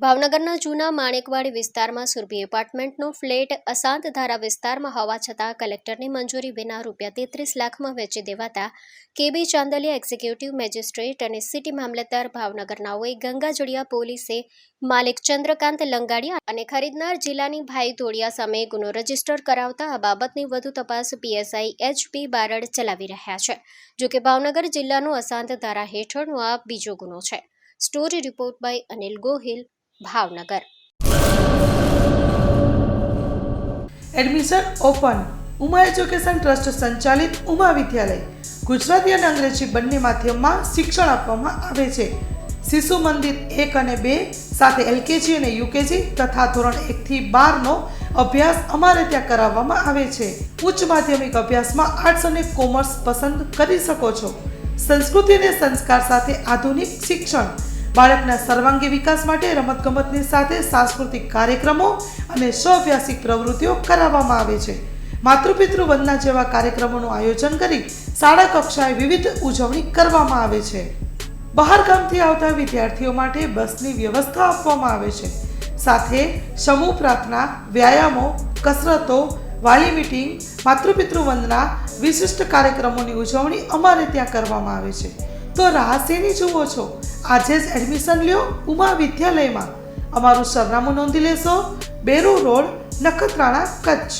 ભાવનગરના જૂના માણેકવાડી વિસ્તારમાં સુરભી એપાર્ટમેન્ટનો ફ્લેટ અશાંતધારા વિસ્તારમાં હોવા છતાં કલેક્ટરની મંજૂરી વિના ₹33 લાખમાં વેચી દેવાતા કેબી ચાંદલિયા એક્ઝિક્યુટિવ મેજિસ્ટ્રેટ અને સિટી મામલતદાર ભાવનગરનાઓએ ગંગાજળિયા પોલીસે માલિક ચંદ્રકાંત લંગાડિયા અને ખરીદનાર જિલ્લાની ભાઈ ધોળિયા સામે ગુનો રજીસ્ટર કરાવતા આ બાબતની વધુ તપાસ પીએસઆઈ HP બારડ ચલાવી રહ્યા છે. જોકે ભાવનગર જિલ્લાનો અશાંતધારા હેઠળનો આ બીજો ગુનો છે. Story report by Anil Gohil, Bhavnagar. Admission open. Uma education trust સંચાલિત ઉમા વિદ્યાલય ગુજરાતી અને અંગ્રેજી બંને માધ્યમમાં શિક્ષણ આપવામાં આવે છે. શિશુ મંદિર 1 અને 2 સાથે LKG અને UKG તથા ધોરણ 1 થી 12 નો અભ્યાસ અમારે ત્યાં કરાવવામાં આવે છે. ઉચ્ચ માધ્યમિક અભ્યાસમાં આર્ટ્સ અને કોમર્સ પસંદ કરી શકો છો. સંસ્કૃતિ અને સંસ્કાર સાથે આધુનિક શિક્ષણ. બાળકના સર્વાંગી વિકાસ માટે રમતગમતની સાથે સાંસ્કૃતિક કાર્યક્રમો અને સ્વઅભ્યાસિક પ્રવૃત્તિઓ કરાવવામાં આવે છે. માતૃપિતૃ વંદના જેવા કાર્યક્રમોનું આયોજન કરી શાળા કક્ષાએ વિવિધ ઉજવણી કરવામાં આવે છે. બહાર ગામથી આવતા વિદ્યાર્થીઓ માટે બસની વ્યવસ્થા આપવામાં આવે છે. સાથે સમૂહ પ્રાર્થના, વ્યાયામો, કસરતો, વાલી મીટિંગ, માતૃપિતૃ વંદના, વિશિષ્ટ કાર્યક્રમોની ઉજવણી અમારે ત્યાં કરવામાં આવે છે. તો રાહ શેની જુઓ છો? આજે જ એડમિશન લ્યો ઉમા વિદ્યાલયમાં. અમારું સરનામું નોંધી લેશો: બેરુ રોડ, નખત્રાણા, કચ્છ.